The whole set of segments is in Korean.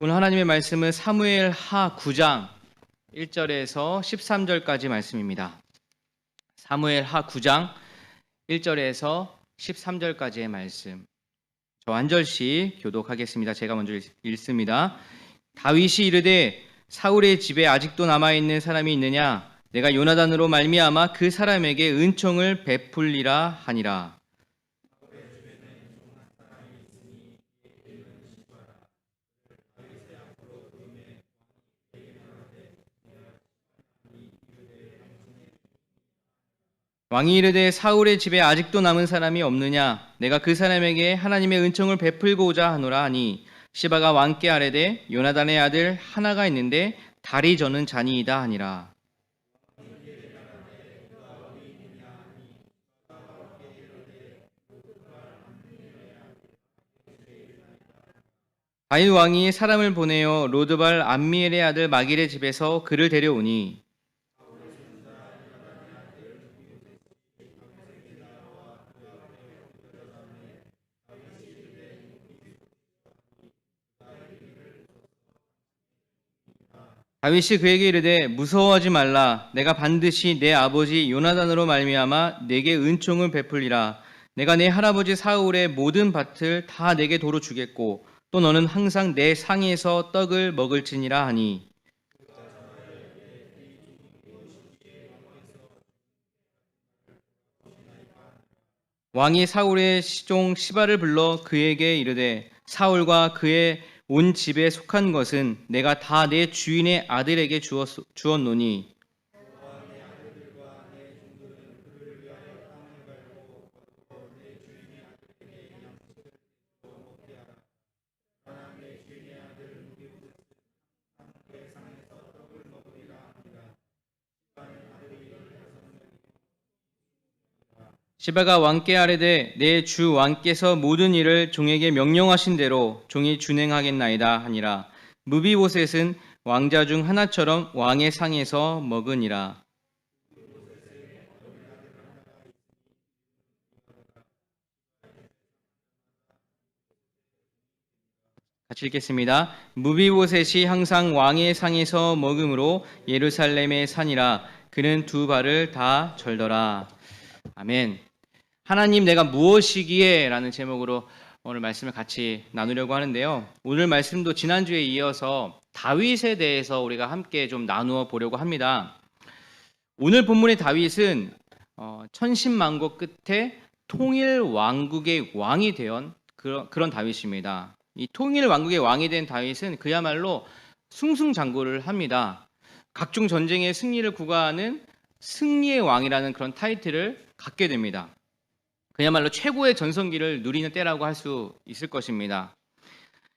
오늘 하나님의 말씀은 사무엘 하 9장 1절에서 13절까지 말씀입니다. 사무엘 하 9장 1절에서 13절까지의 말씀. 저 한 절씩 교독하겠습니다. 제가 먼저 읽습니다. 다윗이 이르되 사울의 집에 아직도 남아있는 사람이 있느냐? 내가 요나단으로 말미암아 그 사람에게 은총을 베풀리라 하니라. 왕이 이르되 사울의 집에 아직도 남은 사람이 없느냐? 내가 그 사람에게 하나님의 은총을 베풀고자 하노라 하니 시바가 왕께 아뢰되 요나단의 아들 하나가 있는데 다리 저는 자니이다 하니라. 다윗 왕이 사람을 보내어 로드발 암미엘의 아들 마길의 집에서 그를 데려오니 다윗이 그에게 이르되 무서워하지 말라. 내가 반드시 내 아버지 요나단으로 말미암아 내게 은총을 베풀리라. 내가 내 할아버지 사울의 모든 밭을 다 내게 도로 주겠고 또 너는 항상 내 상에서 떡을 먹을지니라 하니 왕이 사울의 시종 시바를 불러 그에게 이르되 사울과 그의 온 집에 속한 것은 내가 다 내 주인의 아들에게 주었노니 시바가 왕께 아뢰되 내 주 왕께서 모든 일을 종에게 명령하신 대로 종이 준행하겠나이다 하니라. 무비보셋은 왕자 중 하나처럼 왕의 상에서 먹으니라. 같이 읽겠습니다. 무비보셋이 항상 왕의 상에서 먹음으로 예루살렘에 사니라. 그는 두 발을 다 절더라. 아멘. 하나님 내가 무엇이기에? 라는 제목으로 오늘 말씀을 같이 나누려고 하는데요. 오늘 말씀도 지난주에 이어서 다윗에 대해서 우리가 함께 좀 나누어 보려고 합니다. 오늘 본문의 다윗은 천신만고 끝에 통일 왕국의 왕이 된 그런 다윗입니다. 이 통일 왕국의 왕이 된 다윗은 그야말로 승승장구를 합니다. 각종 전쟁의 승리를 구가하는 승리의 왕이라는 그런 타이틀을 갖게 됩니다. 그야말로 최고의 전성기를 누리는 때라고 할 수 있을 것입니다.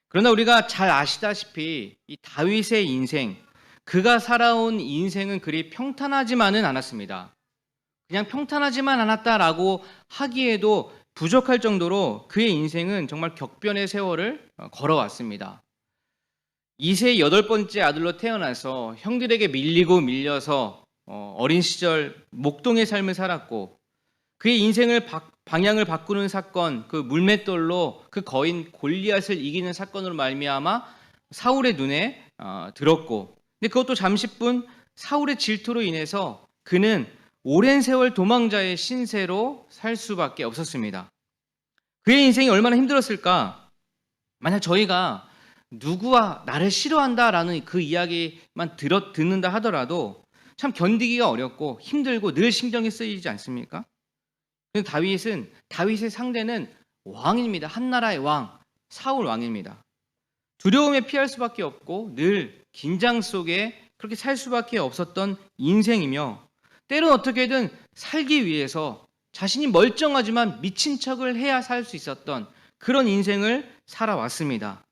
그러나 우리가 잘 아시다시피 이 다윗의 인생, 그가 살아온 인생은 그리 평탄하지만은 않았습니다. 그냥 평탄하지만 않았다라고 하기에도 부족할 정도로 그의 인생은 정말 격변의 세월을 걸어왔습니다. 2세 8번째 아들로 태어나서 형들에게 밀리고 밀려서 어린 시절 목동의 삶을 살았고 그의 인생을 방향을 바꾸는 사건, 그 물맷돌로 그 거인 골리앗을 이기는 사건으로 말미암아 사울의 눈에 들었고, 근데 그것도 잠시뿐 사울의 질투로 인해서 그는 오랜 세월 도망자의 신세로 살 수밖에 없었습니다. 그의 인생이 얼마나 힘들었을까? 만약 저희가 누구와 나를 싫어한다라는 그 이야기만 듣는다 하더라도 참 견디기가 어렵고 힘들고 늘 신경이 쓰이지 않습니까? 다윗의 상대는 왕입니다. 한 나라의 왕, 사울 왕입니다. 두려움에 피할 수밖에 없고 늘 긴장 속에 그렇게 살 수밖에 없었던 인생이며 때론 어떻게든 살기 위해서 자신이 멀쩡하지만 미친 척을 해야 살 수 있었던 그런 인생을 살아왔습니다.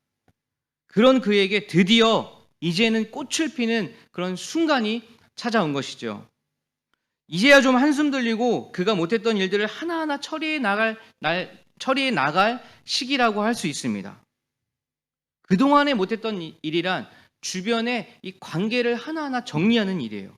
그런 그에게 드디어 이제는 꽃을 피는 그런 순간이 찾아온 것이죠. 이제야 좀 한숨 들리고 그가 못했던 일들을 하나하나 처리해 나갈 시기라고 할 수 있습니다. 그동안에 못했던 일이란 주변의 이 관계를 하나하나 정리하는 일이에요.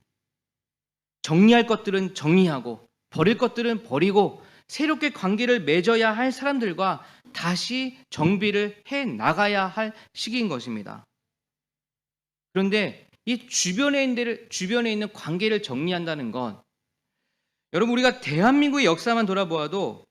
정리할 것들은 정리하고 버릴 것들은 버리고 새롭게 관계를 맺어야 할 사람들과 다시 정비를 해 나가야 할 시기인 것입니다. 그런데 이 주변에 있는 관계를 정리한다는 건, 여러분 우리가 대한민국의 역사만 돌아보아도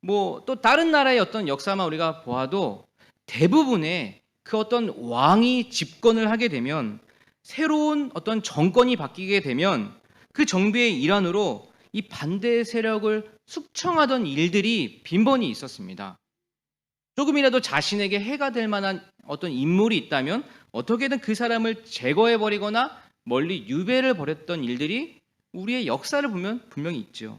뭐 또 다른 나라의 어떤 역사만 우리가 보아도 대부분의 그 어떤 왕이 집권을 하게 되면, 새로운 어떤 정권이 바뀌게 되면 그 정부의 일환으로 이 반대 세력을 숙청하던 일들이 빈번히 있었습니다. 조금이라도 자신에게 해가 될 만한 어떤 인물이 있다면 어떻게든 그 사람을 제거해버리거나 멀리 유배를 벌였던 일들이 우리의 역사를 보면 분명히 있죠.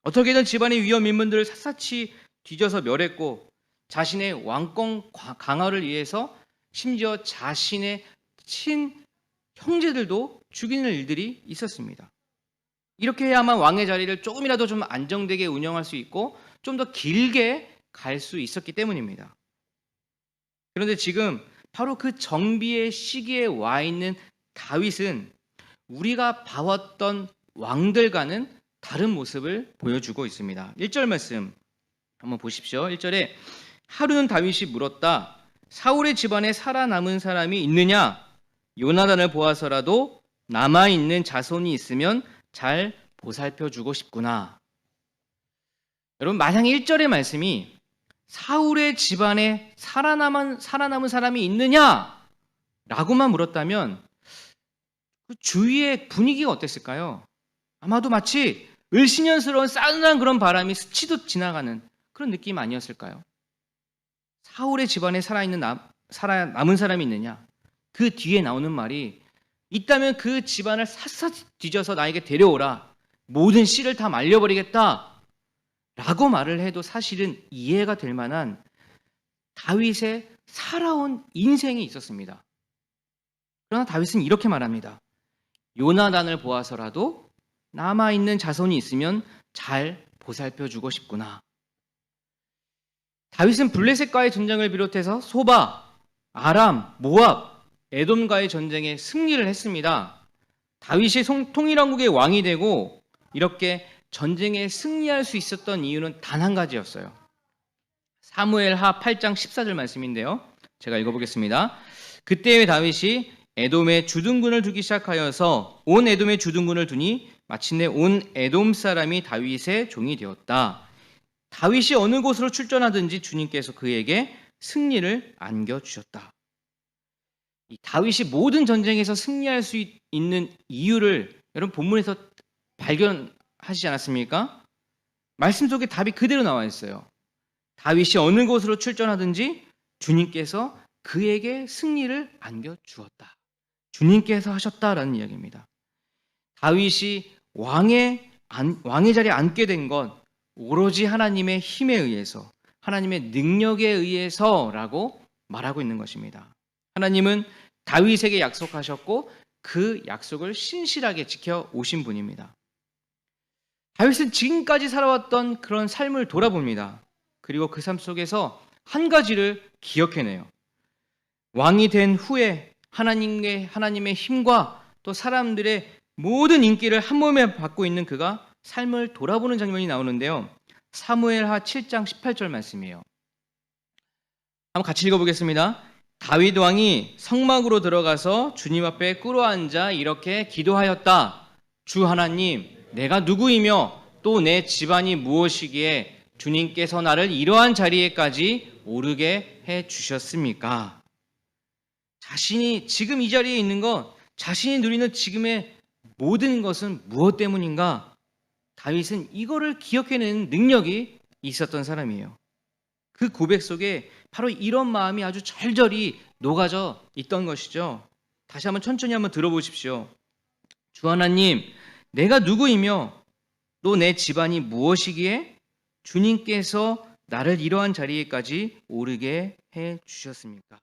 어떻게든 집안의 위험 인물들을 샅샅이 뒤져서 멸했고, 자신의 왕권 강화를 위해서 심지어 자신의 친 형제들도 죽이는 일들이 있었습니다. 이렇게 해야만 왕의 자리를 조금이라도 좀 안정되게 운영할 수 있고 좀 더 길게 갈 수 있었기 때문입니다. 그런데 지금 바로 그 정비의 시기에 와 있는 다윗은 우리가 봐왔던 왕들과는 다른 모습을 보여주고 있습니다. 1절 말씀 한번 보십시오. 1절에 하루는 다윗이 물었다. 사울의 집안에 살아남은 사람이 있느냐? 요나단을 보아서라도 남아있는 자손이 있으면 잘 보살펴주고 싶구나. 여러분, 만약에 1절의 말씀이 사울의 집안에 살아남은 사람이 있느냐? 라고만 물었다면 그 주위의 분위기가 어땠을까요? 아마도 마치 을씨년스러운 싸늘한 그런 바람이 스치듯 지나가는 그런 느낌 아니었을까요? 사울의 집안에 살아남은 사람이 있느냐? 그 뒤에 나오는 말이, 있다면 그 집안을 샅샅이 뒤져서 나에게 데려오라. 모든 씨를 다 말려버리겠다. 라고 말을 해도 사실은 이해가 될 만한 다윗의 살아온 인생이 있었습니다. 그러나 다윗은 이렇게 말합니다. 요나단을 보아서라도 남아있는 자손이 있으면 잘 보살펴주고 싶구나. 다윗은 블레셋과의 전쟁을 비롯해서 소바, 아람, 모압, 에돔과의 전쟁에 승리를 했습니다. 다윗이 통일왕국의 왕이 되고 이렇게 전쟁에 승리할 수 있었던 이유는 단 한 가지였어요. 사무엘하 8장 14절 말씀인데요. 제가 읽어보겠습니다. 그때의 다윗이 에돔에 주둔군을 두기 시작하여서 온 에돔에 주둔군을 두니 마침내 온 에돔 사람이 다윗의 종이 되었다. 다윗이 어느 곳으로 출전하든지 주님께서 그에게 승리를 안겨주셨다. 이 다윗이 모든 전쟁에서 승리할 수 있는 이유를 여러분 본문에서 발견하시지 않았습니까? 말씀 속에 답이 그대로 나와 있어요. 다윗이 어느 곳으로 출전하든지 주님께서 그에게 승리를 안겨주었다. 주님께서 하셨다라는 이야기입니다. 다윗이 왕의 자리에 앉게 된 건 오로지 하나님의 힘에 의해서, 하나님의 능력에 의해서라고 말하고 있는 것입니다. 하나님은 다윗에게 약속하셨고 그 약속을 신실하게 지켜오신 분입니다. 다윗은 지금까지 살아왔던 그런 삶을 돌아봅니다. 그리고 그 삶 속에서 한 가지를 기억해내요. 왕이 된 후에 하나님의 힘과 또 사람들의 모든 인기를 한 몸에 받고 있는 그가 삶을 돌아보는 장면이 나오는데요. 사무엘하 7장 18절 말씀이에요. 한번 같이 읽어보겠습니다. 다윗 왕이 성막으로 들어가서 주님 앞에 꿇어앉아 이렇게 기도하였다. 주 하나님, 내가 누구이며 또 내 집안이 무엇이기에 주님께서 나를 이러한 자리에까지 오르게 해 주셨습니까? 자신이 지금 이 자리에 있는 것, 자신이 누리는 지금의 모든 것은 무엇 때문인가? 다윗은 이거를 기억해내는 능력이 있었던 사람이에요. 그 고백 속에 바로 이런 마음이 아주 절절히 녹아져 있던 것이죠. 다시 한번 천천히 한번 들어보십시오. 주 하나님, 내가 누구이며 또 내 집안이 무엇이기에 주님께서 나를 이러한 자리에까지 오르게 해 주셨습니까?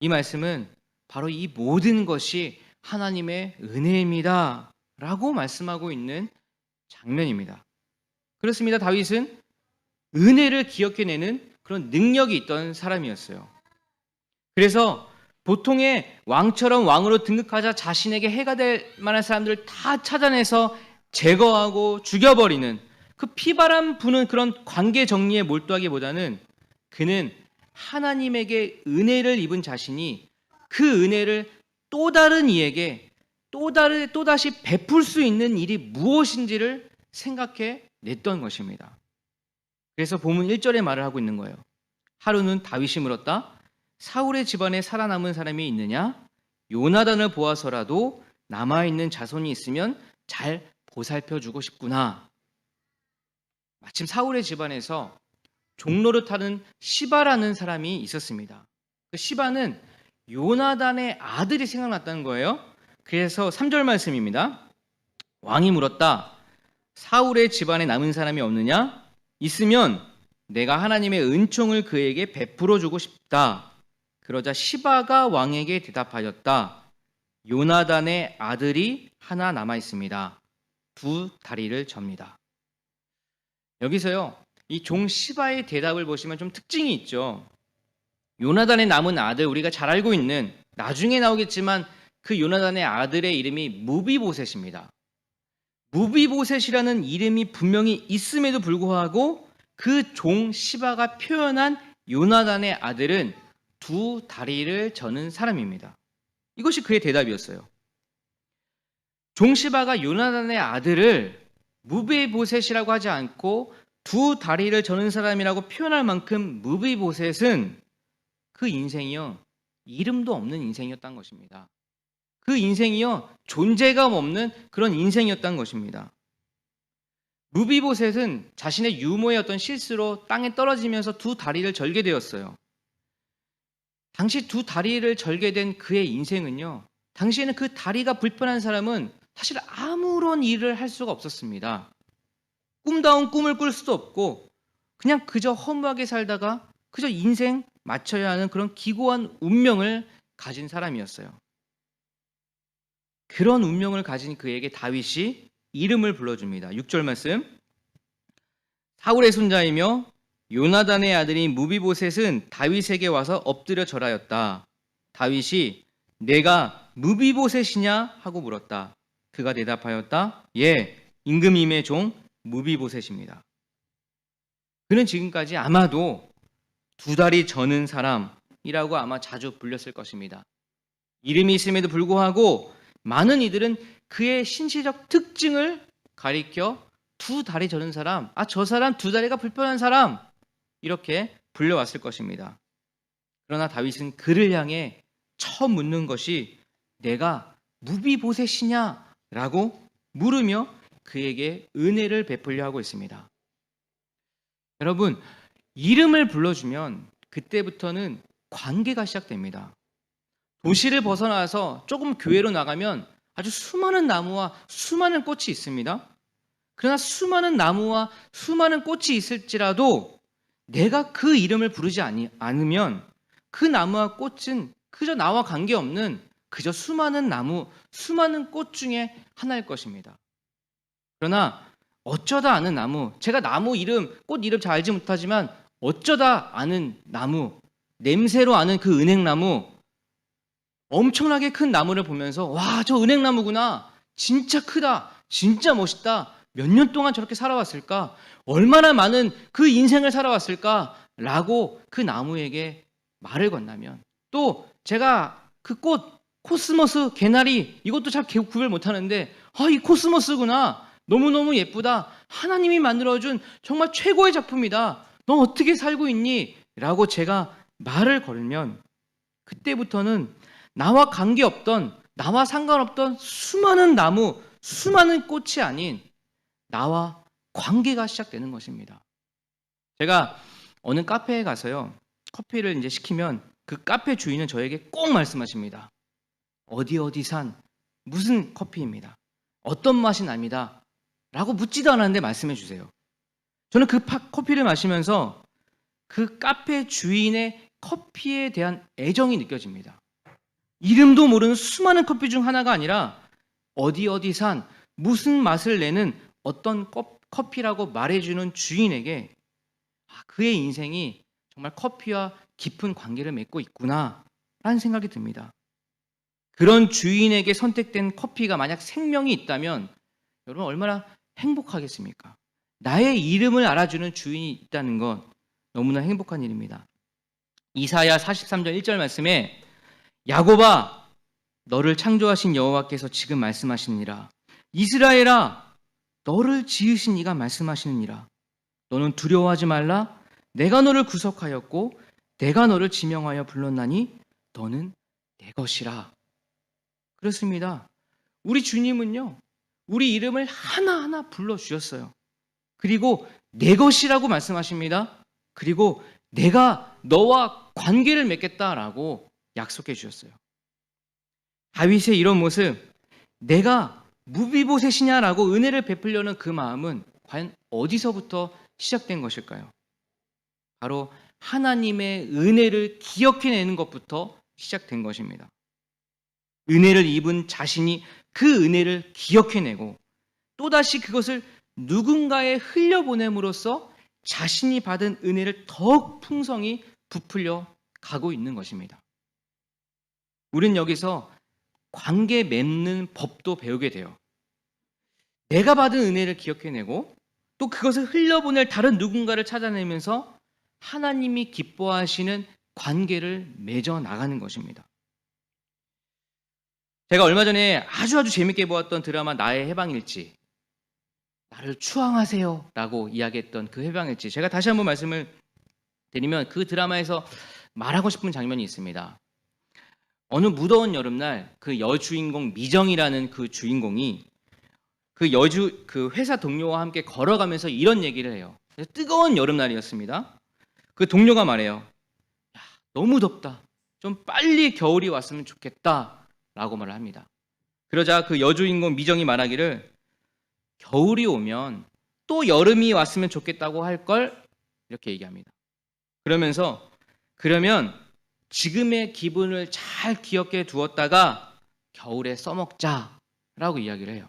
이 말씀은 바로 이 모든 것이 하나님의 은혜입니다 라고 말씀하고 있는 장면입니다. 그렇습니다. 다윗은 은혜를 기억해내는 그런 능력이 있던 사람이었어요. 그래서 보통의 왕처럼 왕으로 등극하자 자신에게 해가 될 만한 사람들을 다 찾아내서 제거하고 죽여버리는 그 피바람 부는 그런 관계 정리에 몰두하기보다는 그는 하나님에게 은혜를 입은 자신이 그 은혜를 또 다른 이에게 또다시 베풀 수 있는 일이 무엇인지를 생각해 냈던 것입니다. 그래서 본문 1절에 말을 하고 있는 거예요. 하루는 다윗이 물었다. 사울의 집안에 살아남은 사람이 있느냐? 요나단을 보아서라도 남아있는 자손이 있으면 잘 보살펴주고 싶구나. 마침 사울의 집안에서 종노릇하는 시바라는 사람이 있었습니다. 그 시바는 요나단의 아들이 생각났다는 거예요. 그래서 3절 말씀입니다. 왕이 물었다. 사울의 집안에 남은 사람이 없느냐? 있으면 내가 하나님의 은총을 그에게 베풀어 주고 싶다. 그러자 시바가 왕에게 대답하였다. 요나단의 아들이 하나 남아 있습니다. 두 다리를 접니다. 여기서요, 이 종 시바의 대답을 보시면 좀 특징이 있죠. 요나단의 남은 아들, 우리가 잘 알고 있는, 나중에 나오겠지만 그 요나단의 아들의 이름이 무비보셋입니다. 무비보셋이라는 이름이 분명히 있음에도 불구하고 그 종 시바가 표현한 요나단의 아들은 두 다리를 저는 사람입니다. 이것이 그의 대답이었어요. 종 시바가 요나단의 아들을 무비보셋이라고 하지 않고 두 다리를 저는 사람이라고 표현할 만큼 무비보셋은 그 인생이요, 이름도 없는 인생이었다는 것입니다. 그 인생이요, 존재감 없는 그런 인생이었다는 것입니다. 무비보셋은 자신의 유모의 어떤 실수로 땅에 떨어지면서 두 다리를 절게 되었어요. 당시 두 다리를 절게 된 그의 인생은요, 당시에는 그 다리가 불편한 사람은 사실 아무런 일을 할 수가 없었습니다. 꿈다운 꿈을 꿀 수도 없고 그냥 그저 허무하게 살다가 그저 인생 맞춰야 하는 그런 기고한 운명을 가진 사람이었어요. 그런 운명을 가진 그에게 다윗이 이름을 불러줍니다. 6절 말씀. 사울의 손자이며 요나단의 아들인 무비보셋은 다윗에게 와서 엎드려 절하였다. 다윗이 내가 무비보셋이냐 하고 물었다. 그가 대답하였다. 예, 임금님의 종 무비보셋입니다. 그는 지금까지 아마도 두 다리 저는 사람이라고 아마 자주 불렸을 것입니다. 이름이 있음에도 불구하고 많은 이들은 그의 신체적 특징을 가리켜 두 다리 저는 사람, 저 사람 두 다리가 불편한 사람, 이렇게 불려왔을 것입니다. 그러나 다윗은 그를 향해 처음 묻는 것이 내가 무비보셋이냐? 라고 물으며 그에게 은혜를 베풀려 하고 있습니다. 여러분, 이름을 불러주면 그때부터는 관계가 시작됩니다. 도시를 벗어나서 조금 교회로 나가면 아주 수많은 나무와 수많은 꽃이 있습니다. 그러나 수많은 나무와 수많은 꽃이 있을지라도 내가 그 이름을 부르지 않으면 그 나무와 꽃은 그저 나와 관계없는 그저 수많은 나무, 수많은 꽃 중에 하나일 것입니다. 그러나 어쩌다 아는 나무, 제가 나무 이름, 꽃 이름 잘 알지 못하지만 어쩌다 아는 나무, 냄새로 아는 그 은행나무, 엄청나게 큰 나무를 보면서 와, 저 은행나무구나, 진짜 크다, 진짜 멋있다, 몇 년 동안 저렇게 살아왔을까, 얼마나 많은 그 인생을 살아왔을까 라고 그 나무에게 말을 건다면, 또 제가 그 꽃, 코스모스, 개나리, 이것도 잘 구별 못하는데 이 코스모스구나, 너무너무 예쁘다, 하나님이 만들어준 정말 최고의 작품이다, 너 어떻게 살고 있니? 라고 제가 말을 걸면 그때부터는 나와 관계없던, 나와 상관없던 수많은 나무, 수많은 꽃이 아닌 나와 관계가 시작되는 것입니다. 제가 어느 카페에 가서요, 커피를 이제 시키면 그 카페 주인은 저에게 꼭 말씀하십니다. 어디 산 무슨 커피입니다. 어떤 맛이 납니다. 라고 묻지도 않았는데 말씀해 주세요. 저는 그 커피를 마시면서 그 카페 주인의 커피에 대한 애정이 느껴집니다. 이름도 모르는 수많은 커피 중 하나가 아니라 어디 산 무슨 맛을 내는 어떤 커피라고 말해주는 주인에게 그의 인생이 정말 커피와 깊은 관계를 맺고 있구나 라는 생각이 듭니다. 그런 주인에게 선택된 커피가 만약 생명이 있다면 여러분 얼마나 행복하겠습니까? 나의 이름을 알아주는 주인이 있다는 건 너무나 행복한 일입니다. 이사야 43장 1절 말씀에 야곱아, 너를 창조하신 여호와께서 지금 말씀하시니라. 이스라엘아, 너를 지으신 이가 말씀하시느니라. 너는 두려워하지 말라. 내가 너를 구속하였고 내가 너를 지명하여 불렀나니 너는 내 것이라. 그렇습니다. 우리 주님은요, 우리 이름을 하나하나 불러주셨어요. 그리고 내 것이라고 말씀하십니다. 그리고 내가 너와 관계를 맺겠다라고 약속해 주셨어요. 다윗의 이런 모습, 내가 무비보셋이냐라고 은혜를 베풀려는 그 마음은 과연 어디서부터 시작된 것일까요? 바로 하나님의 은혜를 기억해내는 것부터 시작된 것입니다. 은혜를 입은 자신이 그 은혜를 기억해내고 또다시 그것을 누군가에 흘려보냄으로써 자신이 받은 은혜를 더욱 풍성히 부풀려 가고 있는 것입니다. 우린 여기서 관계 맺는 법도 배우게 돼요. 내가 받은 은혜를 기억해내고 또 그것을 흘려보낼 다른 누군가를 찾아내면서 하나님이 기뻐하시는 관계를 맺어 나가는 것입니다. 제가 얼마 전에 아주 재밌게 보았던 드라마 나의 해방일지, 나를 추앙하세요 라고 이야기했던 그 해방일지, 제가 다시 한번 말씀을 드리면 그 드라마에서 말하고 싶은 장면이 있습니다. 어느 무더운 여름날 그 여주인공 미정이라는 그 주인공이 그 회사 동료와 함께 걸어가면서 이런 얘기를 해요. 뜨거운 여름날이었습니다. 그 동료가 말해요. 야, 너무 덥다. 좀 빨리 겨울이 왔으면 좋겠다 라고 말을 합니다. 그러자 그 여주인공 미정이 말하기를 겨울이 오면 또 여름이 왔으면 좋겠다고 할 걸 이렇게 얘기합니다. 그러면서 그러면 지금의 기분을 잘 기억해 두었다가 겨울에 써먹자라고 이야기를 해요.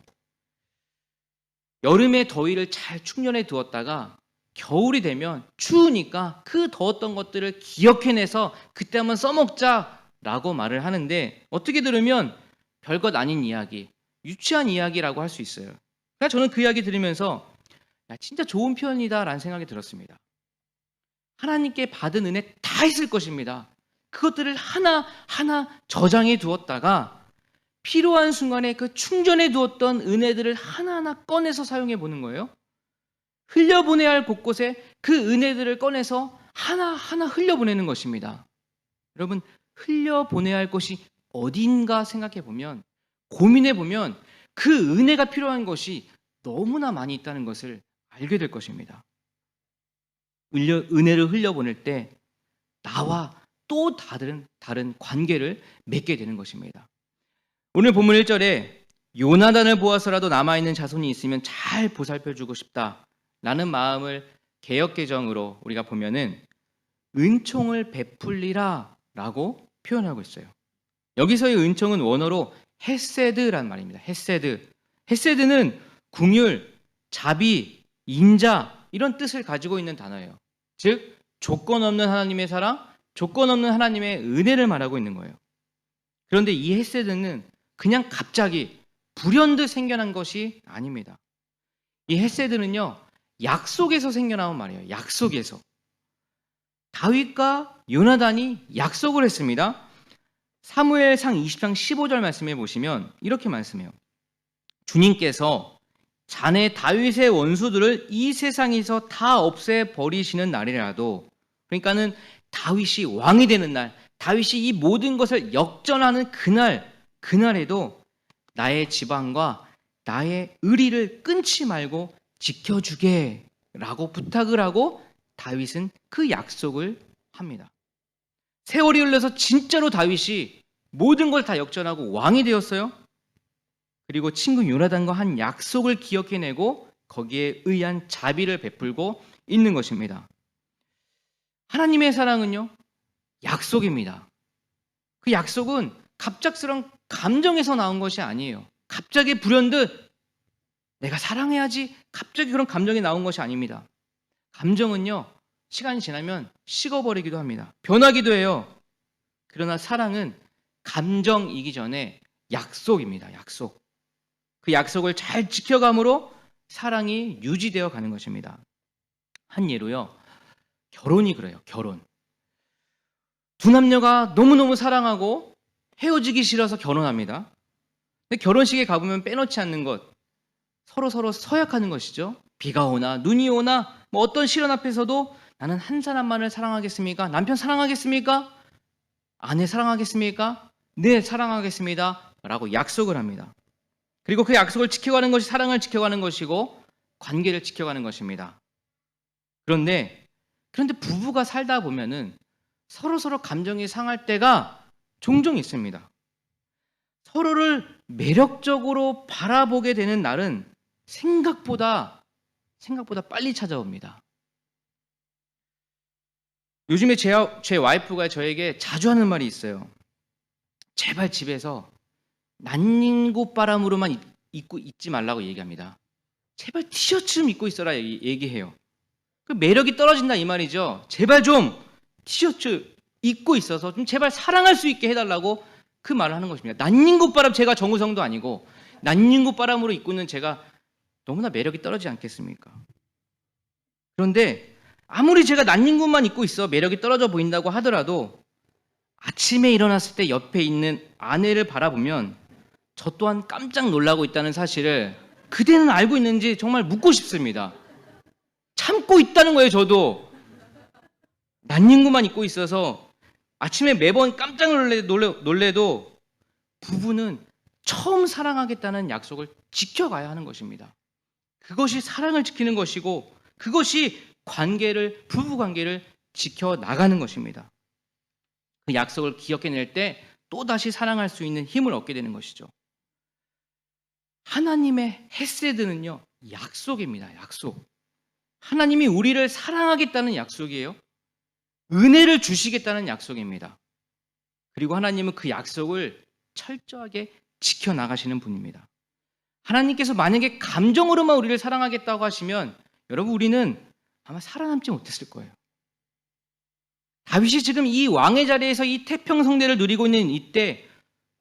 여름의 더위를 잘 충전해 두었다가 겨울이 되면 추우니까 그 더웠던 것들을 기억해내서 그때 한번 써먹자라고 말을 하는데, 어떻게 들으면 별것 아닌 이야기, 유치한 이야기라고 할 수 있어요. 그러니까 저는 그 이야기 들으면서 야, 진짜 좋은 표현이다라는 생각이 들었습니다. 하나님께 받은 은혜 다 있을 것입니다. 그것들을 하나하나 저장해 두었다가 필요한 순간에 그 충전해 두었던 은혜들을 하나하나 꺼내서 사용해 보는 거예요. 흘려보내야 할 곳곳에 그 은혜들을 꺼내서 하나하나 흘려보내는 것입니다. 여러분, 흘려보내야 할 곳이 어딘가 생각해 보면, 고민해 보면 그 은혜가 필요한 것이 너무나 많이 있다는 것을 알게 될 것입니다. 은혜를 흘려보낼 때 나와 또 다른 관계를 맺게 되는 것입니다. 오늘 본문 1절에 요나단을 보아서라도 남아있는 자손이 있으면 잘 보살펴주고 싶다라는 마음을 개역개정으로 우리가 보면은 은총을 베풀리라 라고 표현하고 있어요. 여기서의 은총은 원어로 헤세드란 말입니다. 헤세드는 긍휼, 자비, 인자 이런 뜻을 가지고 있는 단어예요. 즉 조건 없는 하나님의 사랑, 조건 없는 하나님의 은혜를 말하고 있는 거예요. 그런데 이 헤세드는 그냥 갑자기 불현듯 생겨난 것이 아닙니다. 이 헤세드는요, 약속에서 생겨나온 말이에요. 약속에서. 다윗과 요나단이 약속을 했습니다. 사무엘상 20장 15절 말씀해 보시면 이렇게 말씀해요. 주님께서 자네 다윗의 원수들을 이 세상에서 다 없애버리시는 날이라도, 그러니까는 다윗이 왕이 되는 날, 다윗이 이 모든 것을 역전하는 그날에도 나의 지방과 나의 의리를 끊지 말고 지켜주게 라고 부탁을 하고 다윗은 그 약속을 합니다. 세월이 흘러서 진짜로 다윗이 모든 걸 다 역전하고 왕이 되었어요. 그리고 친구 요나단과 한 약속을 기억해내고 거기에 의한 자비를 베풀고 있는 것입니다. 하나님의 사랑은요, 약속입니다. 그 약속은 갑작스러운 감정에서 나온 것이 아니에요. 갑자기 불현듯 내가 사랑해야지 갑자기 그런 감정이 나온 것이 아닙니다. 감정은요, 시간이 지나면 식어버리기도 합니다. 변하기도 해요. 그러나 사랑은 감정이기 전에 약속입니다. 약속. 그 약속을 잘 지켜감으로 사랑이 유지되어 가는 것입니다. 한 예로요, 결혼이 그래요. 결혼. 두 남녀가 너무너무 사랑하고 헤어지기 싫어서 결혼합니다. 근데 결혼식에 가보면 빼놓지 않는 것, 서로 서약하는 것이죠. 비가 오나 눈이 오나 뭐 어떤 시련 앞에서도 나는 한 사람만을 사랑하겠습니까? 남편 사랑하겠습니까? 아내 사랑하겠습니까? 네, 사랑하겠습니다. 라고 약속을 합니다. 그리고 그 약속을 지켜가는 것이 사랑을 지켜가는 것이고 관계를 지켜가는 것입니다. 그런데 부부가 살다 보면은 서로 감정이 상할 때가 종종 있습니다. 서로를 매력적으로 바라보게 되는 날은 생각보다 빨리 찾아옵니다. 요즘에 제 와이프가 저에게 자주 하는 말이 있어요. 제발 집에서 난닝곶바람으로만 입고 있지 말라고 얘기합니다. 제발 티셔츠 좀 입고 있어라 얘기해요. 그 매력이 떨어진다 이 말이죠. 제발 좀 티셔츠 입고 있어서 좀 제발 사랑할 수 있게 해달라고 그 말을 하는 것입니다. 난닝곶바람, 제가 정우성도 아니고 난닝곶바람으로 입고 있는 제가 너무나 매력이 떨어지지 않겠습니까? 그런데 아무리 제가 난닝곶만 입고 있어 매력이 떨어져 보인다고 하더라도 아침에 일어났을 때 옆에 있는 아내를 바라보면 저 또한 깜짝 놀라고 있다는 사실을 그대는 알고 있는지 정말 묻고 싶습니다. 참고 있다는 거예요. 저도 난닝구만 입고 있어서 아침에 매번 깜짝 놀래도 부부는 처음 사랑하겠다는 약속을 지켜가야 하는 것입니다. 그것이 사랑을 지키는 것이고 그것이 부부 관계를 지켜나가는 것입니다. 그 약속을 기억해낼 때 또다시 사랑할 수 있는 힘을 얻게 되는 것이죠. 하나님의 헤세드는요, 약속입니다. 약속. 하나님이 우리를 사랑하겠다는 약속이에요. 은혜를 주시겠다는 약속입니다. 그리고 하나님은 그 약속을 철저하게 지켜나가시는 분입니다. 하나님께서 만약에 감정으로만 우리를 사랑하겠다고 하시면 여러분 우리는 아마 살아남지 못했을 거예요. 다윗이 지금 이 왕의 자리에서 이 태평성대를 누리고 있는 이때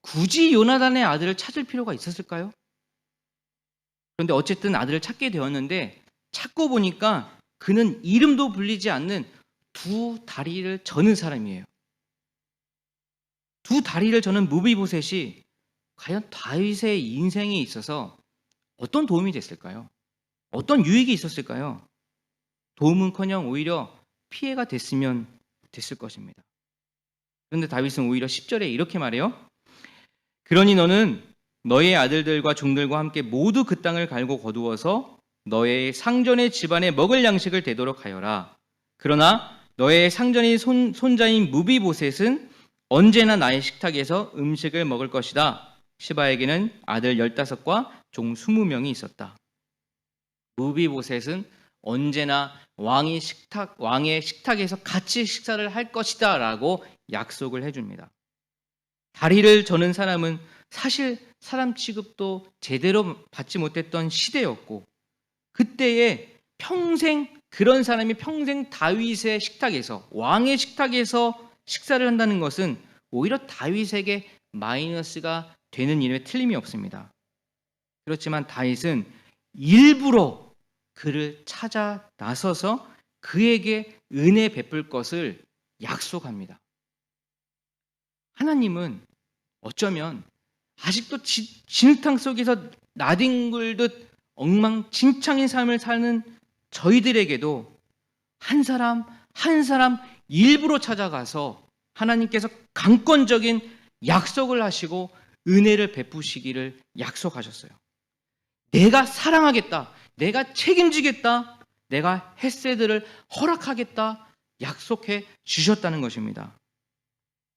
굳이 요나단의 아들을 찾을 필요가 있었을까요? 그런데 어쨌든 아들을 찾게 되었는데 찾고 보니까 그는 이름도 불리지 않는 두 다리를 저는 사람이에요. 두 다리를 저는 무비보셋이 과연 다윗의 인생에 있어서 어떤 도움이 됐을까요? 어떤 유익이 있었을까요? 도움은커녕 오히려 피해가 됐을 것입니다. 그런데 다윗은 오히려 10절에 이렇게 말해요. 그러니 너는 너의 아들들과 종들과 함께 모두 그 땅을 갈고 거두어서 너의 상전의 집안에 먹을 양식을 되도록 하여라. 그러나 너의 상전의 손자인 무비보셋은 언제나 나의 식탁에서 음식을 먹을 것이다. 시바에게는 아들 15과 종 20명이 있었다. 무비보셋은 언제나 왕의 식탁에서 같이 식사를 할 것이다 라고 약속을 해줍니다. 다리를 저는 사람은 사실 사람 취급도 제대로 받지 못했던 시대였고 그때에 그런 사람이 평생 다윗의 식탁에서 왕의 식탁에서 식사를 한다는 것은 오히려 다윗에게 마이너스가 되는 일에 틀림이 없습니다. 그렇지만 다윗은 일부러 그를 찾아 나서서 그에게 은혜 베풀 것을 약속합니다. 하나님은 어쩌면 아직도 진흙탕 속에서 나뒹굴듯 엉망진창인 삶을 사는 저희들에게도 한 사람 한 사람 일부러 찾아가서 하나님께서 강권적인 약속을 하시고 은혜를 베푸시기를 약속하셨어요. 내가 사랑하겠다. 내가 책임지겠다. 내가 헤세드를 허락하겠다. 약속해 주셨다는 것입니다.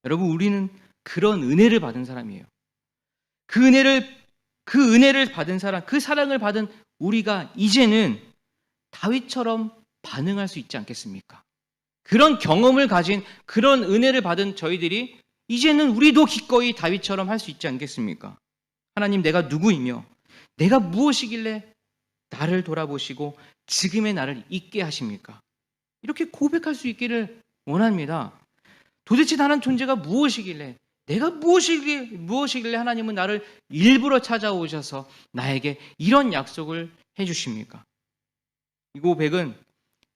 여러분 우리는 그런 은혜를 받은 사람이에요. 그 은혜를 받은 사람, 그 사랑을 받은 우리가 이제는 다윗처럼 반응할 수 있지 않겠습니까? 그런 경험을 가진 그런 은혜를 받은 저희들이 이제는 우리도 기꺼이 다윗처럼 할 수 있지 않겠습니까? 하나님 내가 누구이며 내가 무엇이길래 나를 돌아보시고 지금의 나를 있게 하십니까? 이렇게 고백할 수 있기를 원합니다. 도대체 나는 존재가 무엇이길래 내가 무엇이길래 하나님은 나를 일부러 찾아오셔서 나에게 이런 약속을 해주십니까? 이 고백은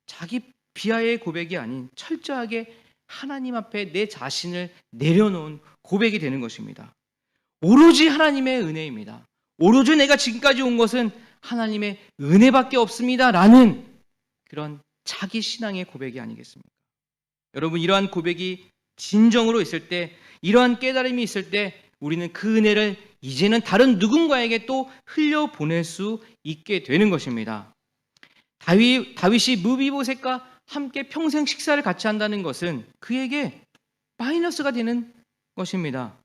자기 비하의 고백이 아닌 철저하게 하나님 앞에 내 자신을 내려놓은 고백이 되는 것입니다. 오로지 하나님의 은혜입니다. 오로지 내가 지금까지 온 것은 하나님의 은혜밖에 없습니다 라는 그런 자기 신앙의 고백이 아니겠습니까? 여러분, 이러한 고백이 진정으로 있을 때, 이러한 깨달음이 있을 때 우리는 그 은혜를 이제는 다른 누군가에게 또 흘려보낼 수 있게 되는 것입니다. 다윗이 무비보셋과 함께 평생 식사를 같이 한다는 것은 그에게 마이너스가 되는 것입니다.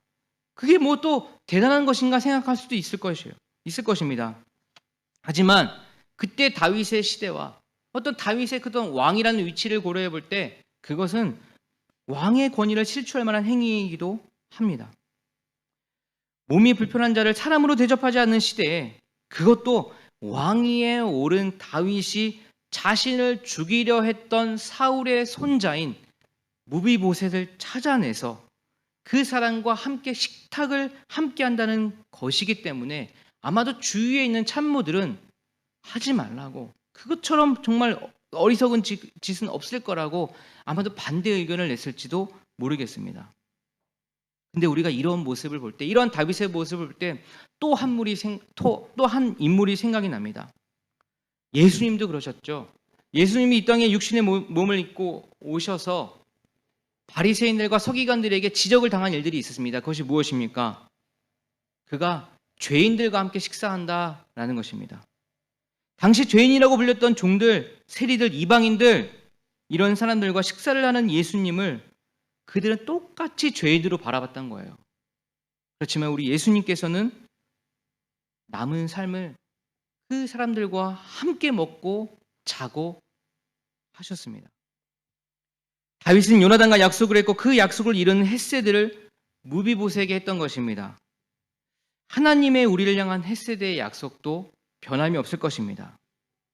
그게 뭐 또 대단한 것인가 생각할 수도 있을 것입니다. 하지만 그때 다윗의 시대와 어떤 다윗의 그런 왕이라는 위치를 고려해 볼 때 그것은 왕의 권위를 실추할 만한 행위이기도 합니다. 몸이 불편한 자를 사람으로 대접하지 않는 시대에, 그것도 왕위에 오른 다윗이 자신을 죽이려 했던 사울의 손자인 무비보셋을 찾아내서 그 사람과 함께 식탁을 함께 한다는 것이기 때문에 아마도 주위에 있는 참모들은 하지 말라고, 그것처럼 정말 어리석은 짓은 없을 거라고 아마도 반대 의견을 냈을지도 모르겠습니다. 근데 우리가 이런 모습을 볼 때, 이런 다윗의 모습을 볼 때 또 한 인물이 생각이 납니다. 예수님도 그러셨죠. 예수님이 이 땅에 육신의 몸을 입고 오셔서 바리새인들과 서기관들에게 지적을 당한 일들이 있었습니다. 그것이 무엇입니까? 그가 죄인들과 함께 식사한다라는 것입니다. 당시 죄인이라고 불렸던 종들, 세리들, 이방인들, 이런 사람들과 식사를 하는 예수님을 그들은 똑같이 죄인으로 바라봤던 거예요. 그렇지만 우리 예수님께서는 남은 삶을 그 사람들과 함께 먹고 자고 하셨습니다. 다윗은 요나단과 약속을 했고 그 약속을 이룬 헷세드를 무비보셋에게 했던 것입니다. 하나님의 우리를 향한 헷세드의 약속도 변함이 없을 것입니다.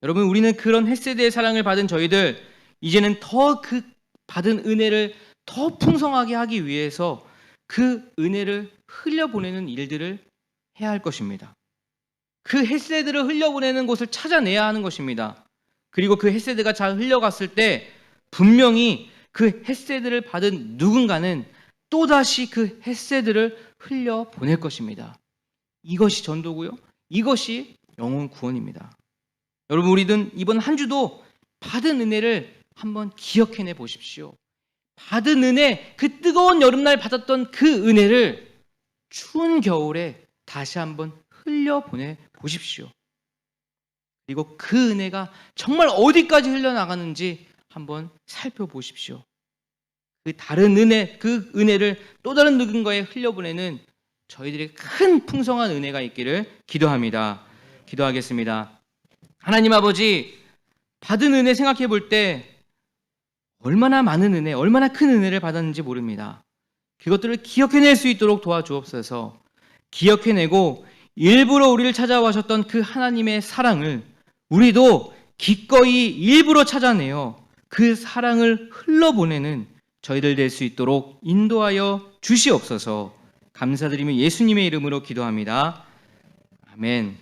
여러분, 우리는 그런 헷세드의 사랑을 받은 저희들, 이제는 더 그 받은 은혜를 더 풍성하게 하기 위해서 그 은혜를 흘려보내는 일들을 해야 할 것입니다. 그 헷세드를 흘려보내는 곳을 찾아내야 하는 것입니다. 그리고 그 헷세드가 잘 흘려갔을 때 분명히 그 헷세드를 받은 누군가는 또다시 그 헷세드를 흘려보낼 것입니다. 이것이 전도고요. 이것이 영혼 구원입니다. 여러분, 우리는 이번 한 주도 받은 은혜를 한번 기억해내 보십시오. 받은 은혜, 그 뜨거운 여름날 받았던 그 은혜를 추운 겨울에 다시 한번 흘려보내 보십시오. 그리고 그 은혜가 정말 어디까지 흘러나가는지 한번 살펴보십시오. 그 다른 은혜, 그 은혜를 또 다른 누군가에 흘려보내는 저희들의 큰 풍성한 은혜가 있기를 기도합니다. 기도하겠습니다. 하나님 아버지, 받은 은혜 생각해 볼 때 얼마나 많은 은혜, 얼마나 큰 은혜를 받았는지 모릅니다. 그것들을 기억해낼 수 있도록 도와주옵소서. 기억해내고 일부러 우리를 찾아와셨던 그 하나님의 사랑을 우리도 기꺼이 일부러 찾아내어 그 사랑을 흘러보내는 저희들 될 수 있도록 인도하여 주시옵소서. 감사드리며 예수님의 이름으로 기도합니다. 아멘.